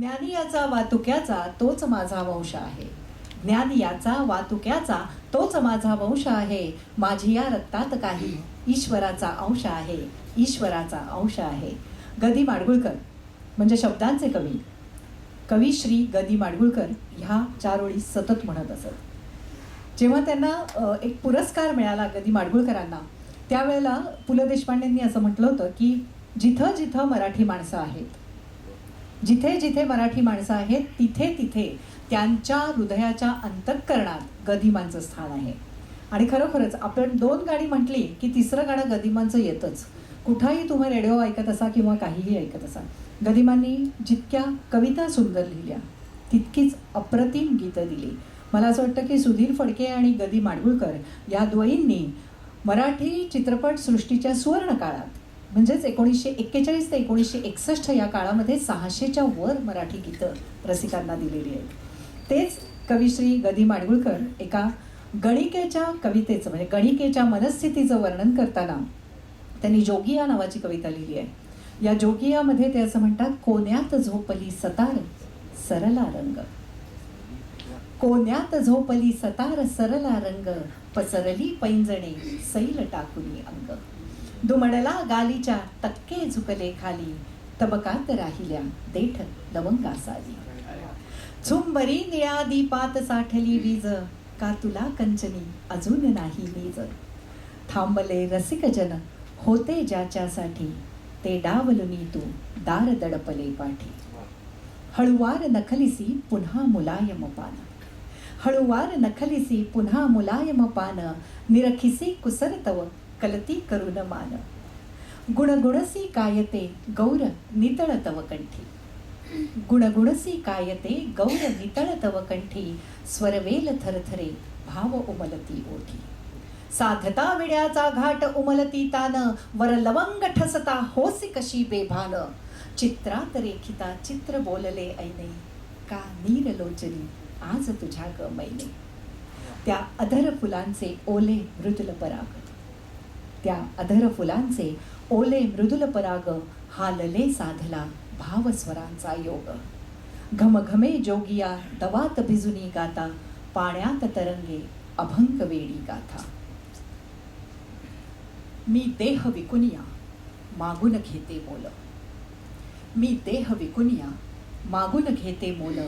ज्ञानी याचा वातुक्याचा तोच माझा वंश आहे. ज्ञानी याचा वातुक्याचा तोच माझा वंश आहे. माझी या रक्तात काही ईश्वराचा अंश आहे. ईश्वराचा अंश आहे. ग दी माडगुळकर म्हणजे शब्दांचे कवी. कवी श्री ग दी माडगुळकर ह्या 4 ओळी सतत म्हणत असत. जेव्हा त्यांना एक पुरस्कार मिळाला ग दी माडगुळकरांना, त्यावेळेला पु ल देशपांडेंनी असं म्हटलं होतं की जिथं जिथं मराठी माणसं आहेत, जिथे जिथे मराठी माणसं आहेत, तिथे तिथे त्यांच्या हृदयाच्या अंतःकरणात गदिमांचं स्थान आहे. आणि खरोखरच आपण 2 गाणी म्हटली की 3रं गाणं गदिमांचं येतच. कुठंही तुम्ही रेडिओ ऐकत असा किंवा काहीही ऐकत असा, गदिमांनी जितक्या कविता सुंदर लिहिल्या तितकीच अप्रतिम गीतं दिली. मला असं वाटतं की सुधीर फडके आणि ग दी माडगुळकर या द्वयींनी मराठी चित्रपटसृष्टीच्या सुवर्ण काळात म्हणजेच 1941 ते 1961 या काळामध्ये 600च्या वर मराठी गीतं रसिकांना दिलेली आहेत. तेच कविश्री ग दी माडगुळकर एका गणिकेच्या कवितेचं म्हणजे गणिकेच्या मनस्थितीचं वर्णन करताना त्यांनी जोगिया नावाची कविता लिहिली आहे. या जोगियामध्ये ते असं म्हणतात, कोण्यात झोपली सतार सरला रंग, कोण्यात झोपली सतार सरला रंग, पसरली पैंजणे सैल टाकुनी अंग, दुमडला गालीच्या तक्के झुकले खाली, तबकात राहिल्या देठ लवंगा साली, झुंबरी निळ्या दीपात साठली वीज, का तुला कंचनी अजून नाही नीज, थांबले रसिक जन होते ज्याच्यासाठी, ते डावलुनी तू दार दडपले पाठी, हळुवार नखलिसी पुन्हा मुलायम पान, हळुवार नखलिसी पुन्हा मुलायम पान, निरखिसी कुसरतव कलती करून मान, गुणगुणसी कायते गौर नितळ तव कंठी, गुणगुणसी कायते गौर नितळ तव कंठी, स्वरवेल थरथरे भाव उमलती ओठी, साधता विड्याचा घाट उमलती तान, वर लवंग ठसता होसी कशी बेभान, चित्रात रेखिता चित्र बोलले ऐने, का नीर लोचनी आज तुझ्या ग मैने, त्या अधर फुलांचे ओले मृदुल पराग, त्या अधर फुलांचे ओले मृदुल पराग, हालले साधला भावस्वरांचा योग, घमघमे जोगिया दवात भिजुनी गाता, पाण्यात तरंगे अभंग वेडी गाथा, मी देह विकुनिया मागून घेते मोल, मी देह विकुनिया मागून घेते मोल,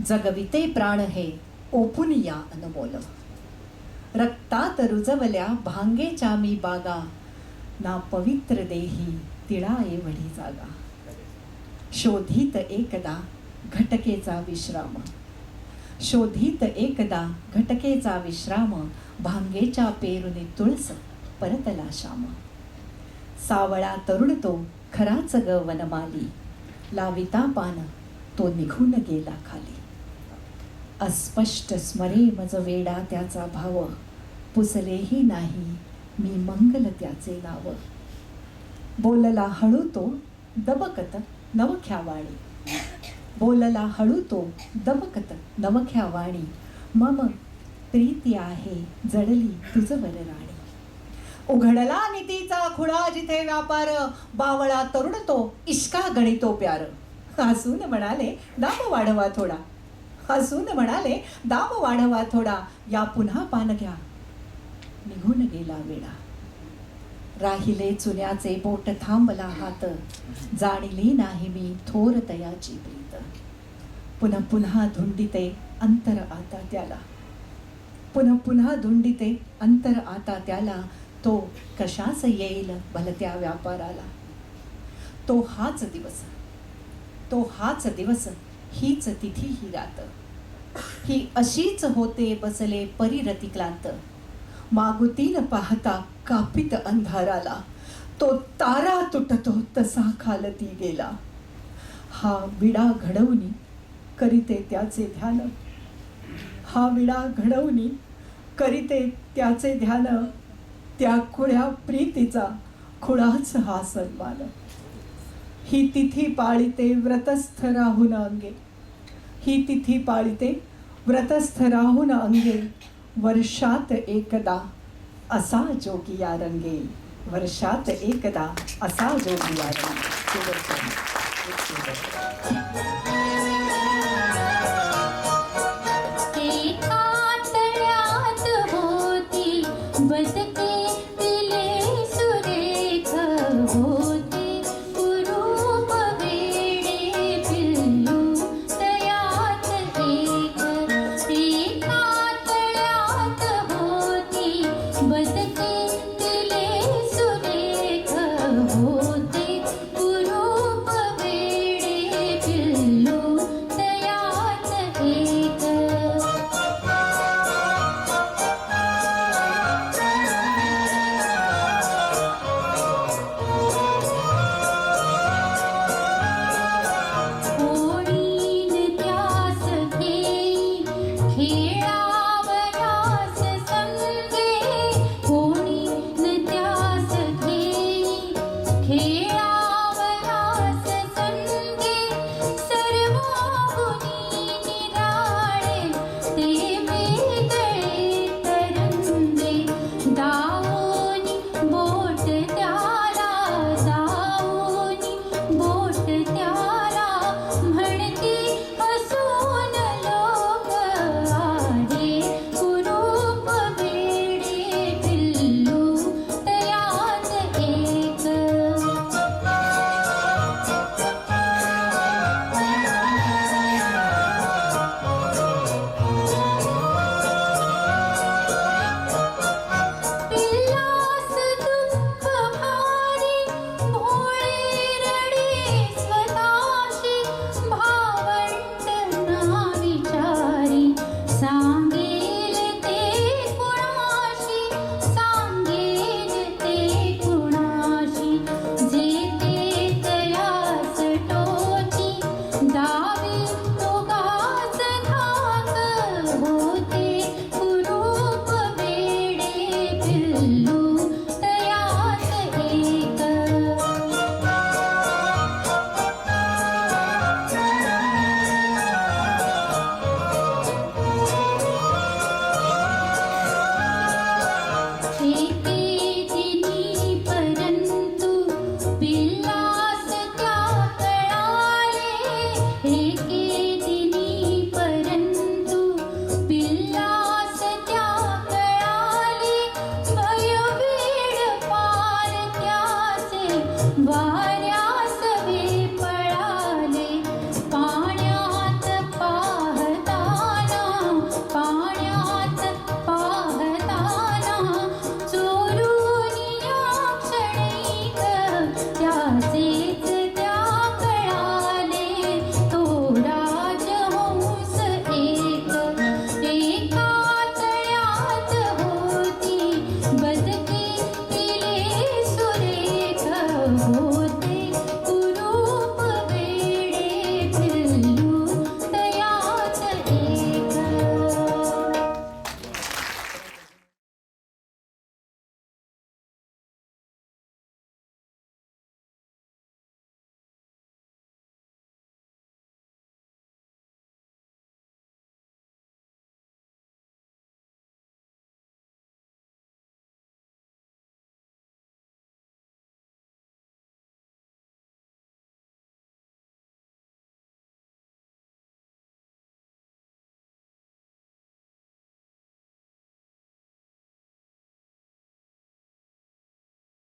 जगविते प्राण हे ओपून या अनमोल, रक्तात रुजवल्या भांगेच्या मी बागा, ना पवित्र देही तिळा एवढी जागा, शोधित एकदा घटकेचा विश्राम, शोधित एकदा घटकेचा विश्राम, भांगेच्या पेरुनी तुळस परतला श्याम, सावळा तरुण तो खराच ग वनमाली, लाविता पान तो निघून गेला खाली, अस्पष्ट स्मरे मज वेडा त्याचा भाव, पुसलेही नाही मी मंगल त्याचे नाव, बोलला हळू तो दबकत नवख्या वाणी, बोलला हळू तो दबकत नवख्या वाणी, मम प्रीती आहे जडली तुझवर राणी, उघडला नीतीचा खुळा जिथे व्यापार, बावळा तरुण तो इश्का गणितो प्यार, हसून म्हणाले दाम वाढवा थोडा, हसून म्हणाले दाम वाढवा थोडा, या पुन्हा पान घ्या निघून गेला वेळा, राहिले चुन्याचे बोट थांबला हात, जाणिली नाही मी थोर तयाची प्रीत, पुन्हा पुन्हा धुंडिते अंतर आता त्याला, पुन्हा पुन्हा धुंडिते अंतर आता त्याला, तो कशास येईल भलत्या व्यापाराला, तो हाच दिवस, तो हाच दिवस, हीच तिथी ही रात, ही अशीच होते बसले परिरतिक्लांत, मागुतीन पाहता कापित अंधाराला, तो तारा तुटतो तसा खालती गेला, हा विडा घडवणी करीते त्याचे ध्यान, हा विडा घडवणी करीते त्याचे ध्यान, त्या खुळ्या प्रीतीचा खुळाच हा सन्मान, ही तिथी पाळिते व्रतस्थ राहून अंगे, ही तिथी पाळिते व्रतस्थ राहून अंगे, वर्षात एकदा असा जोगिया रंगे, वर्षात एकदा असा जोगिया रंगे. वैद्य